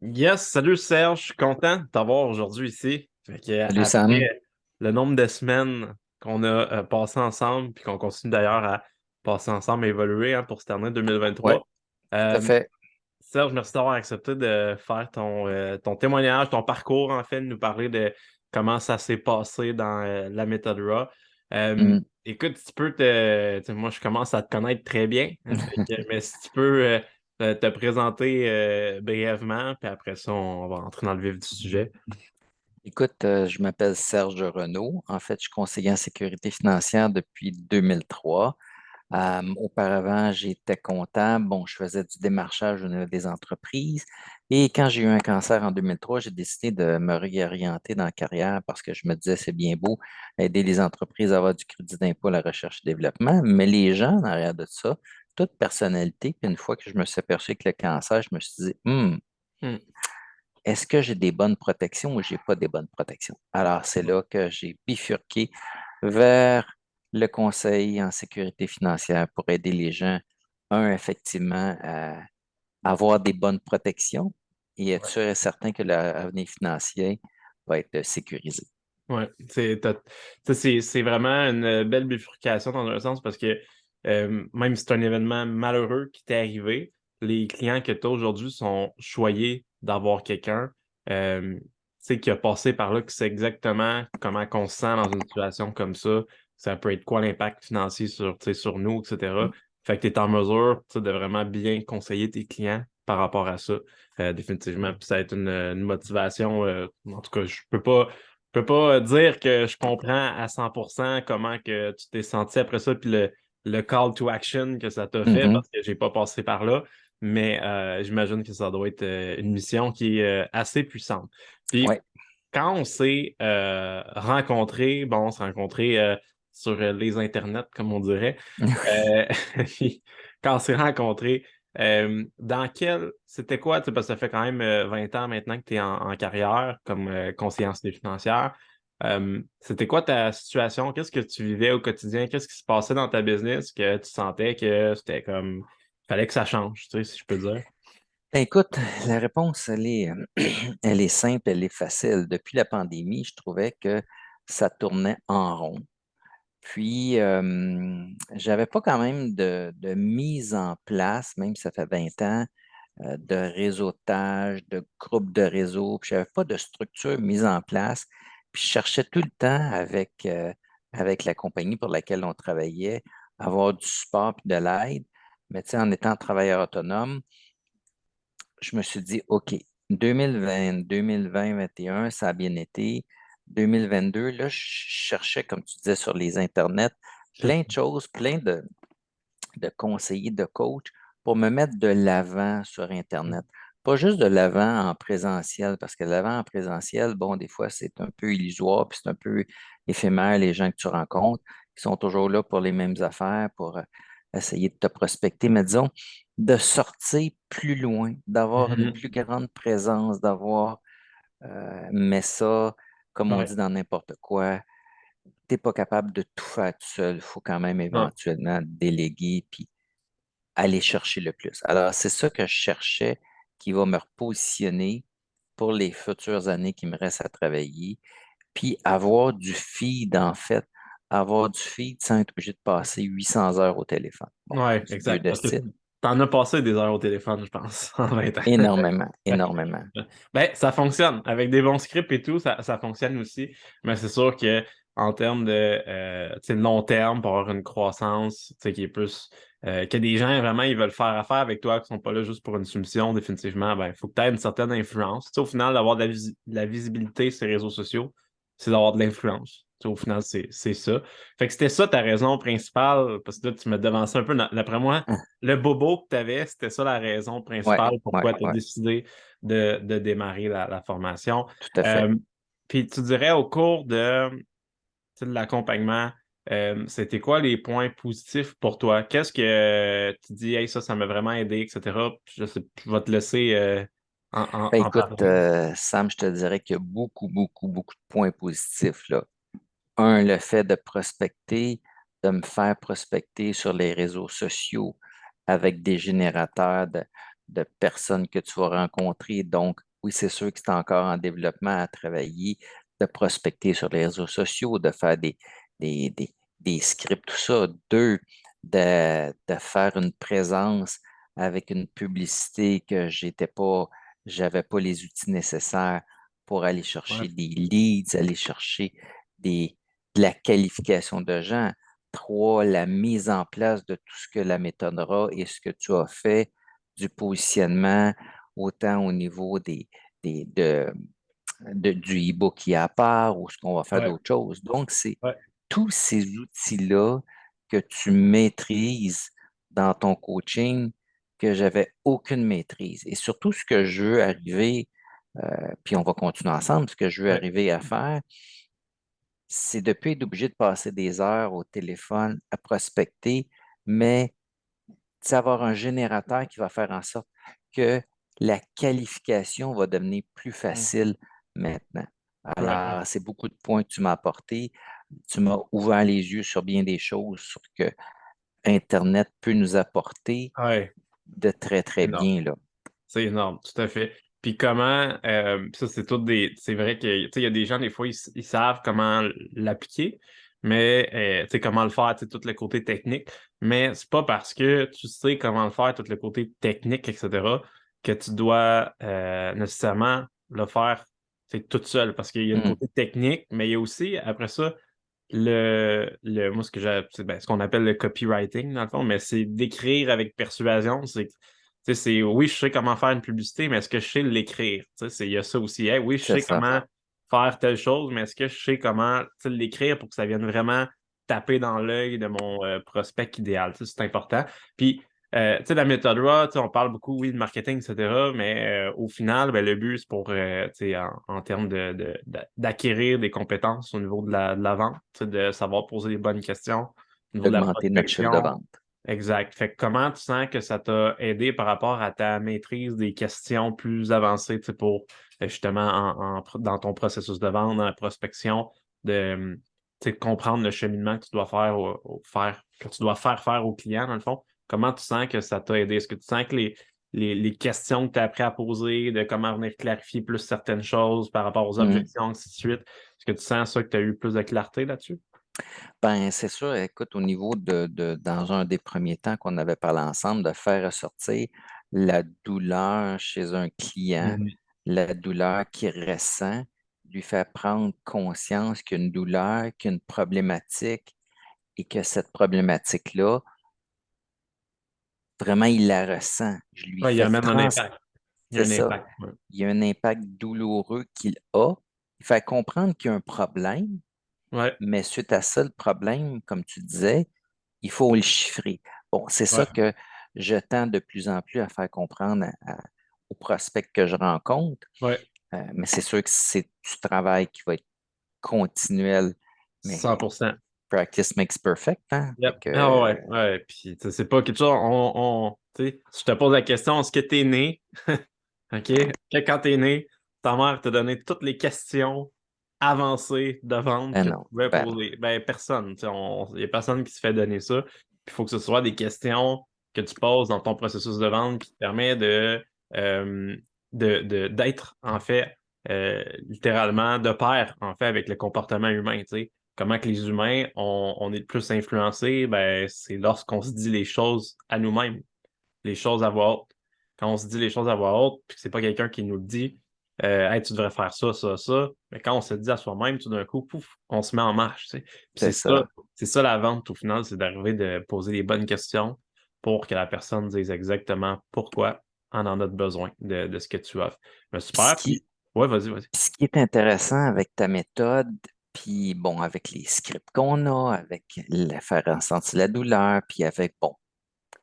Yes, salut Serge, je suis content de t'avoir aujourd'hui ici. Salut Sam. Après le nombre de semaines qu'on a passé ensemble, puis qu'on continue d'ailleurs à passer ensemble et évoluer pour cette année Ouais, 2023. tout à Euh, fait. Serge, merci d'avoir accepté de faire ton témoignage, ton parcours, en fait, de nous parler de comment ça s'est passé dans la méthode RAW. Mm. Écoute, si tu peux moi, je commence à te connaître très bien, mais si tu peux te présenter brièvement, puis après ça, on va entrer dans le vif du sujet. Écoute, je m'appelle Serge Renaud. En fait, je suis conseiller en sécurité financière depuis 2003. Auparavant, j'étais comptable. Bon, je faisais du démarchage au niveau des entreprises. Et quand j'ai eu un cancer en 2003, j'ai décidé de me réorienter dans la carrière parce que je me disais, c'est bien beau aider les entreprises à avoir du crédit d'impôt à la recherche et développement, mais les gens en arrière de ça, toute personnalité, puis une fois que je me suis aperçu que le cancer, je me suis dit, Hmm. est-ce que j'ai des bonnes protections ou j'ai pas des bonnes protections? Alors, c'est là que j'ai bifurqué vers le conseil en sécurité financière pour aider les gens, effectivement, à avoir des bonnes protections et être sûr et certain que leur avenir financier va être sécurisé. Ouais, c'est vraiment une belle bifurcation dans un sens parce que même si c'est un événement malheureux qui t'est arrivé, les clients que tu as aujourd'hui sont choyés d'avoir quelqu'un qui a passé par là, qui sait exactement comment on se sent dans une situation comme ça peut être quoi l'impact financier sur nous, etc. Fait que tu es en mesure de vraiment bien conseiller tes clients par rapport à ça, définitivement. Puis ça va être une motivation, en tout cas, je peux pas dire que je comprends à 100% comment que tu t'es senti après ça, puis le call to action que ça t'a fait, Mhm. parce que j'ai pas passé par là, mais j'imagine que ça doit être une mission qui est assez puissante. Puis Ouais. quand on s'est rencontrés, bon, on s'est rencontrés sur les internets, comme on dirait, euh, quand on s'est rencontrés, c'était quoi, tu sais, parce que ça fait quand même 20 ans maintenant que tu es en carrière comme conseiller en sécurité financière. C'était quoi ta situation? Qu'est-ce que tu vivais au quotidien? Qu'est-ce qui se passait dans ta business que tu sentais que c'était comme, fallait que ça change, tu sais, si je peux dire? Ben, écoute, la réponse, elle est simple, elle est facile. Depuis la pandémie, je trouvais que ça tournait en rond. Puis, j'avais pas quand même de mise en place, même si ça fait 20 ans, de réseautage, de groupe de réseau. Puis, j'avais pas de structure mise en place. Puis, je cherchais tout le temps avec la compagnie pour laquelle on travaillait, avoir du support puis de l'aide. Mais tu sais, en étant travailleur autonome, je me suis dit, OK, 2020, 2020, 2021, ça a bien été. 2022, là, je cherchais, comme tu disais, sur les internets, plein de choses, de conseillers, de coachs pour me mettre de l'avant sur Internet. Pas juste de l'avant en présentiel, parce que l'avant en présentiel, bon, des fois, c'est un peu illusoire, puis c'est un peu éphémère, les gens que tu rencontres, qui sont toujours là pour les mêmes affaires, pour essayer de te prospecter. Mais disons, de sortir plus loin, d'avoir une Mhm. plus grande présence, mais ça, comme on Ouais, dit dans n'importe quoi, tu n'es pas capable de tout faire tout seul. Il faut quand même ouais. éventuellement déléguer, puis aller chercher le plus. Alors, c'est ça que je cherchais qui va me repositionner pour les futures années qui me restent à travailler, puis avoir du feed, en fait, avoir du feed sans être obligé de passer 800 heures au téléphone. Bon, Ouais, c'est vieux exact. de Parce que style. t'en as passé des heures au téléphone, je pense, en 20 ans. Énormément, énormément. Ben, ça fonctionne. Avec des bons scripts et tout, ça fonctionne aussi. Mais c'est sûr que en termes de tu sais, long terme, pour avoir une croissance tu sais, qui est plus que des gens vraiment ils veulent faire affaire avec toi, qui sont pas là juste pour une soumission, définitivement, ben, il faut que tu aies une certaine influence. Tu sais, au final, d'avoir de la visibilité sur les réseaux sociaux, c'est d'avoir de l'influence. Tu sais, au final, c'est ça. Fait que c'était ça ta raison principale, parce que là, tu me devançais un peu. D'après moi, Ah, le bobo que tu avais, c'était ça la raison ouais, principale ouais, pourquoi tu as ouais, décidé de démarrer la formation. tout à fait. Euh, Puis tu dirais au cours tu sais, de l'accompagnement, c'était quoi les points positifs pour toi? Qu'est-ce que tu dis, hey, ça m'a vraiment aidé, etc. Je sais, je vais te laisser Ben, en écoute, parler. Sam, je te dirais qu'il y a beaucoup, beaucoup, beaucoup de points positifs, là. Un, le fait de prospecter, de me faire prospecter sur les réseaux sociaux avec des générateurs de personnes que tu vas rencontrer. Donc, Oui, c'est sûr que c'est encore en développement à travailler, de prospecter sur les réseaux sociaux, de faire des, des, des scripts, tout ça. Deux, de faire une présence avec une publicité que j'avais pas les outils nécessaires pour aller Ouais. chercher des leads, aller chercher des, de la qualification de gens. Trois, la mise en place de tout ce que la méthode RA et ce que tu as fait, du positionnement, autant au niveau des, de, du e-book qui est à part ou ce qu'on va faire Ouais. d'autres choses. Donc, c'est Ouais. tous ces outils-là que tu maîtrises dans ton coaching que j'avais aucune maîtrise. Et surtout, ce que je veux arriver, puis on va continuer ensemble, ce que je veux Ouais. arriver à faire, c'est de ne plus être obligé de passer des heures au téléphone à prospecter, mais avoir un générateur qui va faire en sorte que la qualification va devenir plus Mm. facile maintenant. Ouais. Alors, c'est beaucoup de points que tu m'as apportés. Tu m'as ouvert les yeux sur bien des choses, sur que Internet peut nous apporter Ouais. de très, très Énorme. bien, là. C'est énorme, tout à fait. Puis comment, ça c'est tout des, c'est vrai que, tu sais, il y a des gens, des fois, ils savent comment l'appliquer, mais, tu sais, comment le faire, tu sais, tout le côté technique, mais c'est pas parce que tu sais comment le faire, tout le côté technique, etc., que tu dois nécessairement le faire, tu sais, toute seule, parce qu'il y a le Hum, côté technique, mais il y a aussi, après ça, moi, ce qu'on appelle le copywriting, dans le fond, mais c'est d'écrire avec persuasion. Oui, je sais comment faire une publicité, mais est-ce que je sais l'écrire? Il y a ça aussi. Hey, oui, je c'est sais ça. comment faire telle chose, mais est-ce que je sais comment l'écrire pour que ça vienne vraiment taper dans l'œil de mon prospect idéal? C'est important. Puis, la méthode RAW, on parle beaucoup, oui, de marketing, etc., mais au final, ben, le but, c'est pour, en termes d'acquérir des compétences au niveau de la vente, de savoir poser les bonnes questions, au niveau de la D'augmenter notre chiffre de prospection. vente. Exact. Fait que comment tu sens que ça t'a aidé par rapport à ta maîtrise des questions plus avancées, pour justement dans ton processus de vente, dans la prospection, de comprendre le cheminement que tu dois que tu dois faire au client, dans le fond. Comment tu sens que ça t'a aidé? Est-ce que tu sens que les questions que tu as appris à poser, de comment venir clarifier plus certaines choses par rapport aux Hum. objections, ainsi de suite, est-ce que tu sens ça que tu as eu plus de clarté là-dessus? Ben, c'est sûr, écoute, au niveau dans un des premiers temps qu'on avait parlé ensemble, de faire ressortir la douleur chez un client, Mhm. la douleur qu'il ressent, lui faire prendre conscience qu'il y a une douleur, qu'il y a une problématique et que cette problématique-là, vraiment, il la ressent. Je lui Ouais, il fais amène un trans, impact. Il y a c'est un ça. impact. Ouais. Il y a un impact douloureux qu'il a. Il fait comprendre qu'il y a un problème, Ouais. mais suite à ça, le problème, comme tu disais, il faut le chiffrer. Bon, c'est ça Ouais. que je tends de plus en plus à faire comprendre aux prospects que je rencontre, Ouais. mais c'est sûr que c'est du travail qui va être continuel, mais 100%. practice makes perfect, hein? Fait Yep. Ah que, ouais, ouais. Puis, tu sais, c'est pas quelque chose. Tu sais, si je te pose la question, est-ce que t'es né? OK? Que quand t'es né, ta mère t'a donné toutes les questions avancées de vente ben que tu non, pouvais ben non. poser. Ben, personne. Tu sais, il y a personne qui se fait donner ça. Puis, il faut que ce soit des questions que tu poses dans ton processus de vente qui te permet euh, d'être, en fait, littéralement de pair, en fait, avec le comportement humain, tu sais. Comment que les humains, on est le plus influencés, ben, c'est lorsqu'on se dit les choses à nous-mêmes, les choses à voix haute. Quand on se dit les choses à voix haute, puis que c'est pas quelqu'un qui nous le dit, hey, tu devrais faire ça, ça, ça, mais quand on se le dit à soi-même, tout d'un coup, pouf, on se met en marche, tu sais. Puis C'est ça. c'est ça la vente au final, c'est d'arriver de poser les bonnes questions pour que la personne dise exactement pourquoi on en a besoin de ce que tu offres. Mais Puis ce super, qui, puis ouais, vas-y, vas-y. puis ce qui est intéressant avec ta méthode, puis bon, avec les scripts qu'on a, avec le faire ressentir la douleur, puis avec, bon,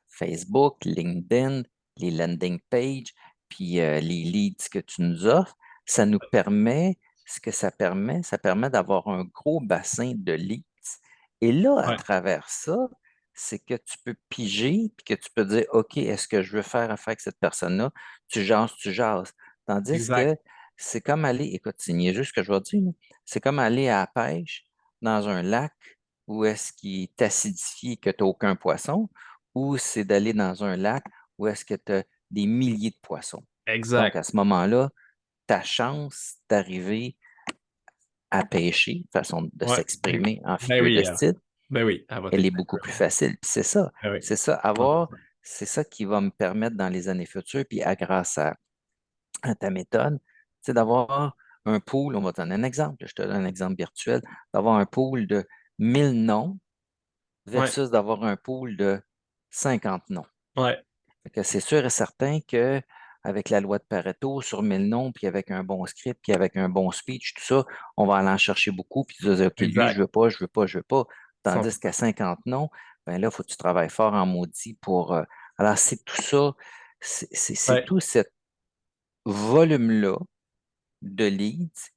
Facebook, LinkedIn, les landing pages, puis les leads que tu nous offres, ça nous permet, ce que ça permet d'avoir un gros bassin de leads. Et là, à Ouais, travers ça, c'est que tu peux piger, puis que tu peux dire, OK, est-ce que je veux faire affaire avec cette personne-là? Tu jases, tu jases. Tandis exact, que c'est comme aller, écoute, c'est niaiseux ce que je vais te dire, là. C'est comme aller à la pêche dans un lac où est-ce qu'il est acidifié et que tu n'as aucun poisson, ou c'est d'aller dans un lac où est-ce que tu as des milliers de poissons. Donc, exact. à ce moment-là, ta chance d'arriver à pêcher, façon de Ouais. s'exprimer en Ben figure de oui, style, elle va elle tout est le beaucoup plus temps. facile. Puis Ben oui, c'est ça, avoir, 100%. c'est ça qui va me permettre dans les années futures, puis grâce à ta méthode, c'est d'avoir un pool, on va te donner un exemple, je te donne un exemple virtuel, d'avoir un pool de 1 000 noms Ouais, versus d'avoir un pool de 50 noms. ouais, Fait que c'est sûr et certain que avec la loi de Pareto, sur 1 000 noms, puis avec un bon script, puis avec un bon speech, tout ça, on va aller en chercher beaucoup, puis tu vas dire, OK, lui, je exact. veux pas, je veux pas, je veux pas. Tandis qu'à 100%. 50 noms, ben là, il faut que tu travailles fort en maudit pour. Alors, c'est tout ça, c'est Ouais, tout ce volume-là de leads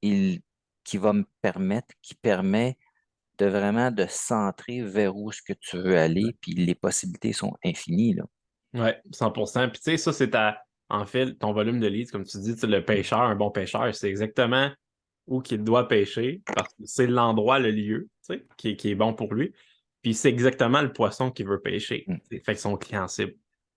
qui va me permettre, qui permet de vraiment de centrer vers où ce que tu veux aller, puis les possibilités sont infinies, là. ouais, 100%. Puis tu sais, ça, c'est en fait, ton volume de leads, comme tu dis, tu sais, le pêcheur, un bon pêcheur, c'est exactement où qu'il doit pêcher, parce que c'est l'endroit, le lieu, tu sais, qui est bon pour lui. Puis c'est exactement le poisson qu'il veut pêcher. Mm, Tu sais. Fait que son client cible.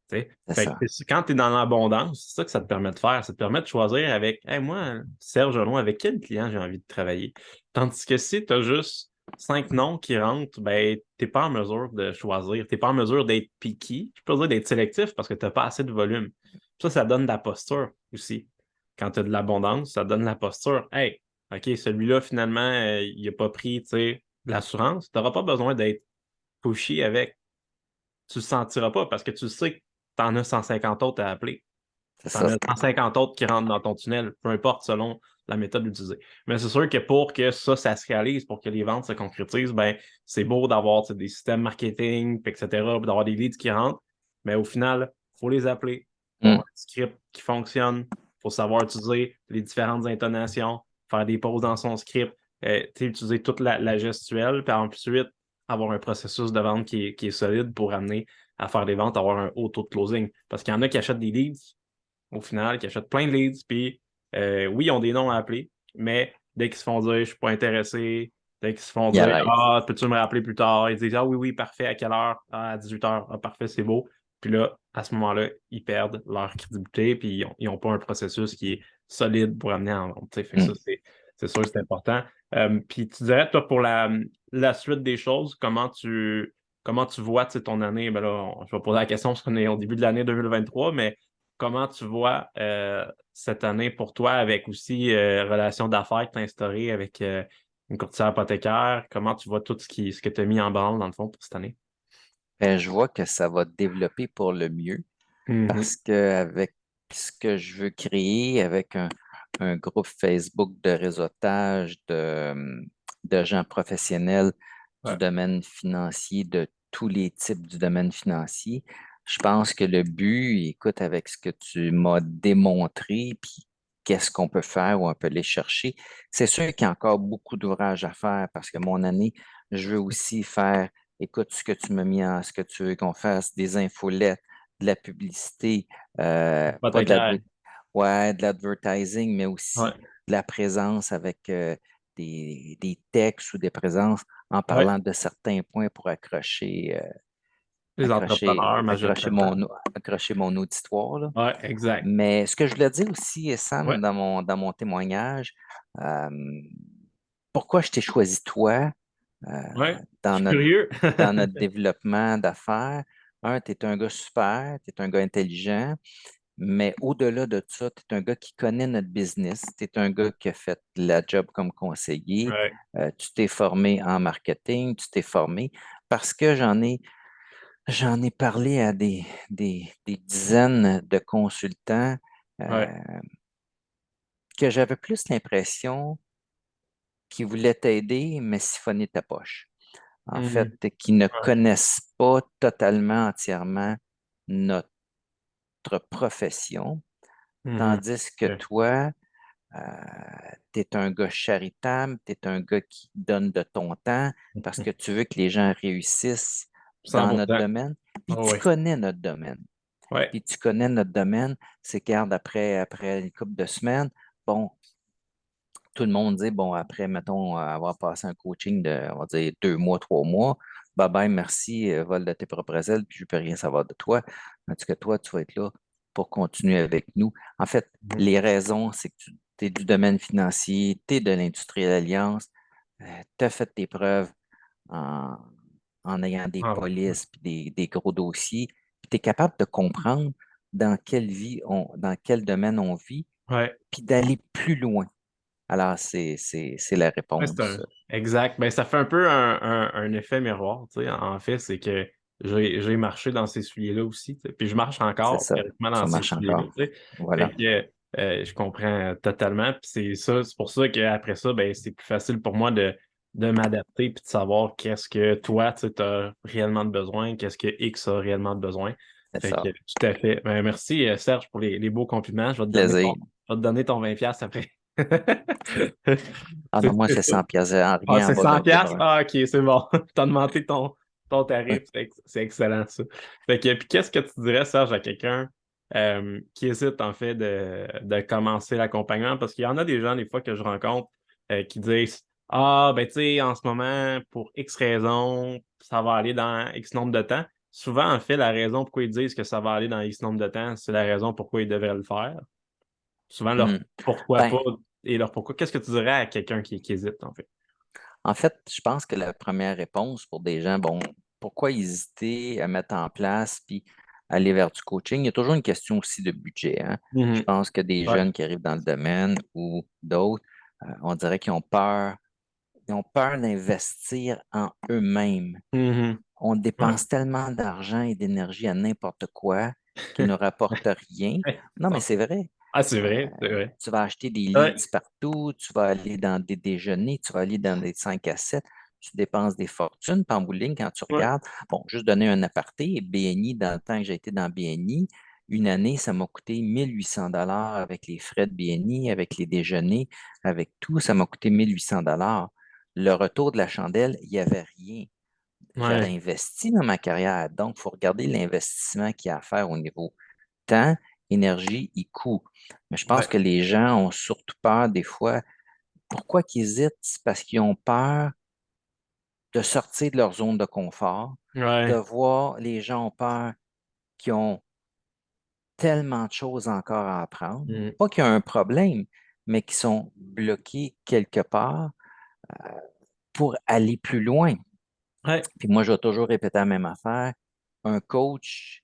Tu sais. c'est Fait que ça. quand tu es dans l'abondance, c'est ça que ça te permet de faire. Ça te permet de choisir avec, hey, moi, Serge Renaud, avec quel client j'ai envie de travailler. Tandis que si tu as juste 5 noms qui rentrent, ben, t'es pas en mesure de choisir. T'es pas en mesure d'être picky. Je peux dire d'être sélectif parce que t'as pas assez de volume. Ça donne de la posture aussi. Quand tu as de l'abondance, ça donne de la posture. Hey, OK, celui-là, finalement, il n'a pas pris, tu sais, de l'assurance. Tu n'auras pas besoin d'être pushy avec. Tu le sentiras pas parce que tu sais que tu en as 150 autres à appeler. C'est Tu en ça. as 150 autres qui rentrent dans ton tunnel, peu importe selon la méthode utilisée. Mais c'est sûr que pour que ça se réalise, pour que les ventes se concrétisent, ben, c'est beau d'avoir des systèmes marketing, etc., puis d'avoir des leads qui rentrent. Mais au final, il faut les appeler. Il faut Mm. avoir un script qui fonctionne. Il faut savoir utiliser les différentes intonations, faire des pauses dans son script, utiliser toute la gestuelle, puis ensuite avoir un processus de vente qui est solide pour amener à faire des ventes, avoir un haut taux de closing. Parce qu'il y en a qui achètent des leads, au final, qui achètent plein de leads, puis oui, ils ont des noms à appeler, mais dès qu'ils se font dire je suis pas intéressé, dès qu'ils se font Il dire arrête. ah, peux-tu me rappeler plus tard, ils disent ah oui, oui, parfait, à quelle heure? Ah, à 18h, ah, parfait, c'est beau. Puis là, à ce moment-là, ils perdent leur crédibilité, puis ils ont pas un processus qui est solide pour amener en vente. Fait que ça, Mm. c'est sûr que c'est important. Puis tu dirais, toi, pour la suite des choses, comment tu vois ton année? Ben là, je vais poser la question parce qu'on est au début de l'année 2023, mais comment tu vois cette année pour toi avec aussi relation d'affaires que tu as instaurée avec une courtière hypothécaire? Comment tu vois tout ce que tu as mis en branle dans le fond pour cette année? Je vois que ça va développer pour le mieux Mhm. parce qu'avec ce que je veux créer, avec un groupe Facebook de réseautage de gens professionnels du Ouais. domaine financier, de tous les types du domaine financier, je pense que le but, écoute, avec ce que tu m'as démontré, puis qu'est-ce qu'on peut faire ou on peut aller chercher, c'est sûr qu'il y a encore beaucoup d'ouvrages à faire parce que mon année, je veux aussi faire, écoute, ce que tu m'as mis en, ce que tu veux qu'on fasse, des infolettes, de la publicité, pas de Hypothécaire. ouais, de l'advertising, mais aussi Ouais. de la présence avec des textes ou des présences en Ouais. parlant de certains points pour Les entrepreneurs, accrocher majoritairement. accrocher mon auditoire, là. Ouais, exact. Mais ce que je voulais dire aussi, Ouais. Sam, dans mon témoignage, euh, pourquoi je t'ai choisi toi euh, Ouais. Je dans suis notre, curieux. dans notre développement d'affaires? Un, tu es un gars super, tu es un gars intelligent, mais au-delà de ça, tu es un gars qui connaît notre business, tu es un gars qui a fait la job comme conseiller, Ouais. tu t'es formé en marketing, tu t'es formé parce que j'en ai parlé à des dizaines de consultants euh, Ouais. que j'avais plus l'impression qu'ils voulaient t'aider, mais siphonner ta poche. En fait, Mhm. qui ne Ouais. connaissent pas totalement, entièrement notre profession, Mhm. tandis que Ouais. toi, tu es un gars charitable, tu es un gars qui donne de ton temps parce que tu veux que les gens réussissent dans notre 100%. domaine, puis Oh, tu ouais. connais notre domaine. Ouais. Puis tu connais notre domaine, c'est garde après une couple de semaines, bon, tout le monde dit, bon, après, mettons, avoir passé un coaching de, on va dire, 2 mois, 3 mois, bye bye, merci, vol de tes propres ailes, puis je ne peux rien savoir de toi. En tout cas, toi, tu vas être là pour continuer avec nous. En fait, Mhm. les raisons, c'est que tu tu es du domaine financier, tu es de l'industrie d'alliance, tu as fait tes preuves en, en ayant des Ah, polices puis des gros dossiers, puis tu es capable de comprendre dans dans quel domaine on vit, ouais. puis d'aller plus loin. Alors, c'est la Ouais, c'est réponse. exact. Ben, ça fait un peu un effet miroir, tu sais. En fait, c'est que j'ai marché dans ces souliers-là aussi, tu sais. Puis je marche C'est encore ça. théoriquement dans Ça ces marche souliers-là, encore. tu sais. Fait Voilà. que je comprends totalement. Puis c'est ça, c'est pour ça qu'après ça, ben, c'est plus facile pour moi de m'adapter puis de savoir qu'est-ce que toi, tu as réellement de besoin, qu'est-ce que X a réellement de besoin. C'est Fait que ça. tout à fait. Ben, merci, Serge, pour les beaux compliments. Plaisir. Je vais te donner ton 20$ après. Ah non, moi, c'est 100 pièces en Ah, rien en c'est bas 100 d'un piastres? livreur. Ah, ok, c'est bon. T'as augmenté ton Oui. tarif. C'est excellent, ça. Fait que, puis qu'est-ce que tu dirais, Serge, à quelqu'un qui hésite, en fait, de commencer l'accompagnement? Parce qu'il y en a des gens, des fois, que je rencontre qui disent, ah, ben, tu sais, en ce moment, pour X raisons, ça va aller dans X nombre de temps. Souvent, en fait, la raison pourquoi ils disent que ça va aller dans X nombre de temps, c'est la raison pourquoi ils devraient le faire. Souvent, leur Hmm. pourquoi Ben, pas et leur pourquoi. Qu'est-ce que tu dirais à quelqu'un qui hésite, en fait? en fait, je pense que la première réponse pour des gens, bon, pourquoi hésiter à mettre en place puis aller vers du coaching? Il y a toujours une question aussi de budget, hein. Je Mhm. pense que des Ouais. jeunes qui arrivent dans le domaine ou d'autres, on dirait qu'ils ont peur. Ils ont peur d'investir en eux-mêmes. Mhm. On Ouais. dépense tellement d'argent et d'énergie à n'importe quoi qui ne rapporte rien. Non, mais c'est vrai. Ah, c'est Euh, vrai, c'est vrai. Tu vas acheter des Ouais. leads partout, tu vas aller dans des déjeuners, tu vas aller dans des 5 à 7, tu dépenses des fortunes. Puis en bout de ligne, quand tu Ouais. regardes, bon, juste donner un aparté, BNI, dans le temps que j'ai été dans BNI, une année, ça m'a coûté 1 800 $ avec les frais de BNI, avec les déjeuners, avec tout, ça m'a coûté 1 800 $. Le retour de la chandelle, il n'y avait rien. J'avais Ouais. investi dans ma carrière. Donc, il faut regarder l'investissement qu'il y a à faire au niveau temps, énergie et coût. Mais je pense Ouais. que les gens ont surtout peur des fois. Pourquoi qu'ils hésitent? C'est parce qu'ils ont peur de sortir de leur zone de confort, de Ouais. voir les gens ont peur qu'ils ont tellement de choses encore à apprendre. Mhm. Pas qu'il y a un problème, mais qui sont bloqués quelque part pour aller plus loin. Ouais. Puis moi, je vais toujours répéter la même affaire. Un coach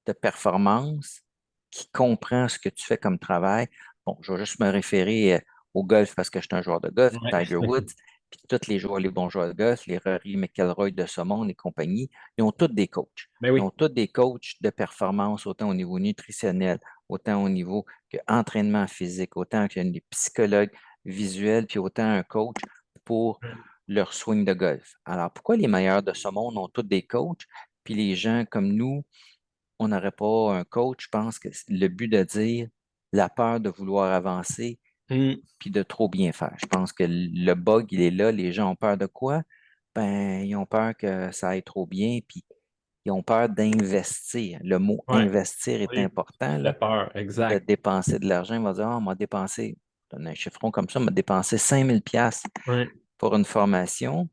de performance qui comprend ce que tu fais comme travail. Bon, je vais juste me référer au golf parce que je suis un joueur de golf, Ouais. Tiger Woods, puis tous les joueurs, les bons joueurs de golf, les Rory McIlroy de ce monde et compagnie, ils ont tous des coachs. Ben Ils ont oui. tous des coachs de performance, autant au niveau nutritionnel, autant au niveau que entraînement physique, autant que des psychologues visuels, puis autant un coach pour leur swing de golf. Alors, pourquoi les meilleurs de ce monde ont tous des coachs, puis les gens comme nous, on n'aurait pas un coach? Je pense que c'est le but de dire la peur de vouloir avancer Mhm. puis de trop bien faire. Je pense que le bug, il est là. Les gens ont peur de quoi? Ben, ils ont peur que ça aille trop bien, puis ils ont peur d'investir. Le mot Ouais. investir est Oui. Ça important, là, fait peur, de exact. dépenser de l'argent. Ils vont dire, ah, on m'a dépensé, je donne un chiffron comme ça, on m'a dépensé 5 000 $ Ouais. pour une formation.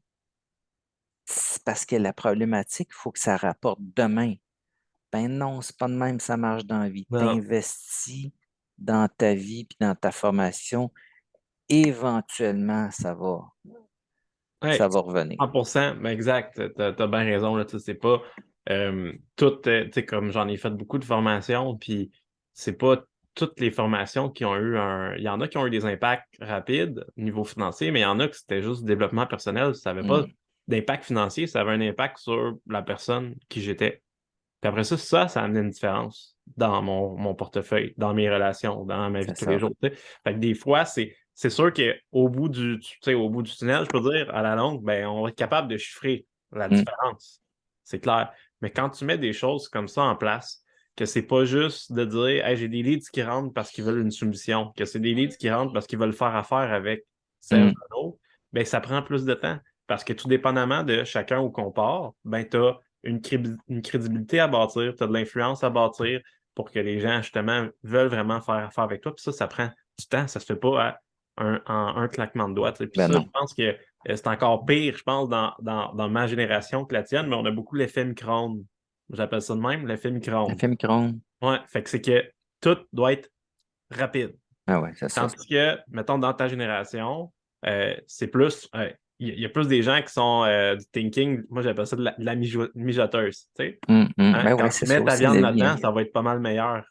C'est parce que la problématique, il faut que ça rapporte demain. Ben non, c'est pas de même, ça marche dans la vie. Tu Non. investis dans ta vie puis dans ta formation, éventuellement, Ouais. ça va revenir. 100%, ben exact, t'as bien raison, là, tu sais, c'est pas tout, tu sais, comme j'en ai fait beaucoup de formations, puis c'est pas toutes les formations qui ont eu il y en a qui ont eu des impacts rapides au niveau financier, mais il y en a que c'était juste développement personnel, ça n'avait pas Hmm, d'impact financier, ça avait un impact sur la personne qui j'étais. Puis après ça a amené une différence dans mon portefeuille, dans mes relations, dans ma vie c'est de tous les ça. jours. Tu sais. Fait que des fois, c'est sûr qu'au bout tu sais, au bout du tunnel, je peux dire, à la longue, ben, on va être capable de chiffrer la Hmm, différence. C'est clair. Mais quand tu mets des choses comme ça en place, que c'est pas juste de dire hey, j'ai des leads qui rentrent parce qu'ils veulent une soumission, que c'est des leads qui rentrent parce qu'ils veulent faire affaire avec Serge hmm, Renaud, ben ça prend plus de temps. Parce que tout dépendamment de chacun où qu'on part, ben tu as une crédibilité à bâtir, tu as de l'influence à bâtir pour que les gens, justement, veulent vraiment faire affaire avec toi. Puis ça prend du temps. Ça se fait pas en un claquement de doigts. Tu sais. Puis ben ça, je non. pense que c'est encore pire, je pense, dans ma génération que la tienne, mais on a beaucoup l'effet micro-ondes. J'appelle ça de même, l'effet La micro-ondes. film micro. Ouais, fait que c'est que tout doit être rapide. Ah ouais, c'est ça. Tandis que, mettons, dans ta génération, c'est plus. Il y a plus des gens qui sont du thinking. Moi, j'appelle ça de la mijoteuse. Tu sais? Hein? Ben Quand ouais, tu c'est mets ça ta aussi, viande la vie, hein, là-dedans, ça va être pas mal meilleur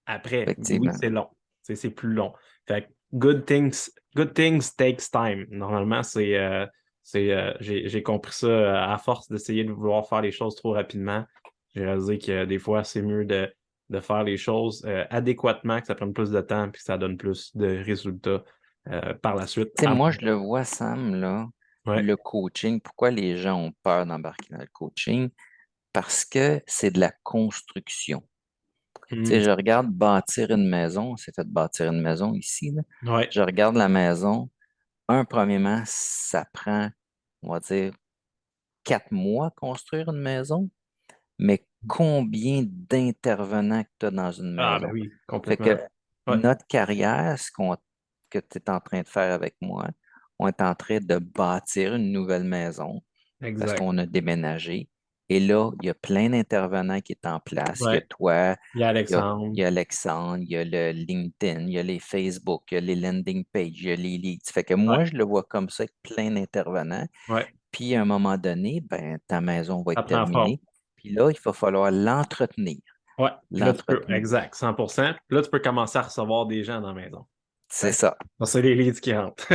après. Mais oui, effectivement. c'est long. C'est plus long. Fait que good things takes time. Normalement, j'ai compris ça à force d'essayer de vouloir faire les choses trop rapidement. J'ai réalisé que des fois, c'est mieux de faire les choses adéquatement, que ça prenne plus de temps puis que ça donne plus de résultats par la suite. Tu sais, moi, je le vois, Sam, là, Ouais. le coaching, pourquoi les gens ont peur d'embarquer dans le coaching? Parce que c'est de la construction. Tu sais, Hmm. je regarde bâtir une maison, c'est fait bâtir une maison ici, là. Ouais. Je regarde la maison, premièrement, ça prend, on va dire, 4 mois construire une maison, mais combien d'intervenants que tu as dans une Ah, ben maison? oui, Fait que complètement. Ouais, notre carrière, que tu es en train de faire avec moi, on est en train de bâtir une nouvelle maison parce exact. qu'on a déménagé. Et là, il y a plein d'intervenants qui sont en place. Il y a Ouais. toi, Il y a il Alexandre. y a Alexandre, il y a le LinkedIn, il y a les Facebook, il y a les landing pages, il y a les leads. Fait que Ouais. moi, je le vois comme ça, avec plein d'intervenants. Ouais. Puis, à un moment donné, ben, ta maison va Ça être prend forme. terminée. Puis là, il va falloir l'entretenir. Ouais. Puis là, tu peux, L'entretenir. exact, 100%. Puis là, tu peux commencer à recevoir des gens dans la maison. C'est Ouais. ça. Ça, c'est les leads qui rentrent.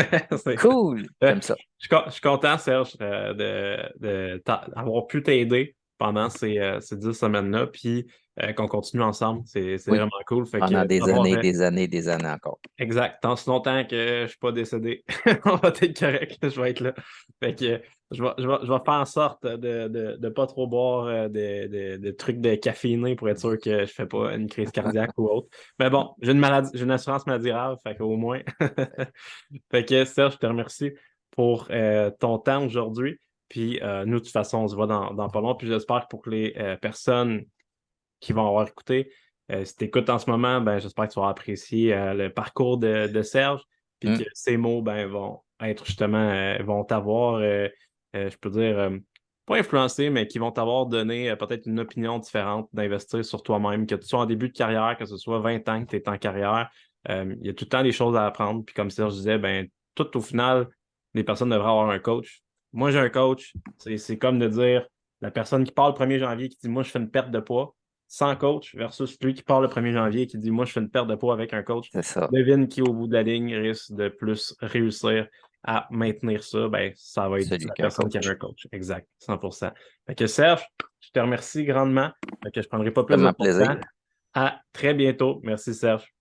Cool! Euh, J'aime ça. je suis content, Serge, d'avoir pu t'aider pendant ces 10 semaines-là, puis qu'on continue ensemble. C'est Oui, vraiment cool. Fait pendant que des d'avoir années, des années, des années encore. exact. Tant si longtemps que je suis pas décédé, on va être correct, je vais être là. Fait que je vais faire en sorte de pas trop boire de trucs de caféiné pour être sûr que je fais pas une crise cardiaque ou autre. Mais bon, j'ai une assurance maladie grave, fait qu'au moins. Fait que Serge, je te remercie pour ton temps aujourd'hui. Puis nous, de toute façon, on se voit dans pas long. Puis j'espère que pour les personnes qui vont avoir écouté. Si tu écoutes en ce moment, ben, j'espère que tu vas apprécier le parcours de Serge, puis que Hmm. ces mots ben, vont être justement, vont t'avoir, je peux dire, pas influencé, mais qui vont t'avoir donné peut-être une opinion différente d'investir sur toi-même, que tu sois en début de carrière, que ce soit 20 ans que tu es en carrière. Il y a tout le temps des choses à apprendre. Puis comme Serge disait, ben, tout au final, les personnes devraient avoir un coach. Moi, j'ai un coach. C'est comme de dire la personne qui part le 1er janvier qui dit moi, je fais une perte de poids sans coach versus lui qui part le 1er janvier et qui dit moi, je fais une perte de poids avec un coach. C'est ça. Devine qui, au bout de la ligne, risque de plus réussir à maintenir ça. Ben, ça va être Celui la qui a un personne qui a coach. un coach. Exact, 100%. Fait que Serge, je te remercie grandement. Fait que je ne prendrai pas Ça plus de m'a ton plaisir. temps. À très bientôt. Merci, Serge.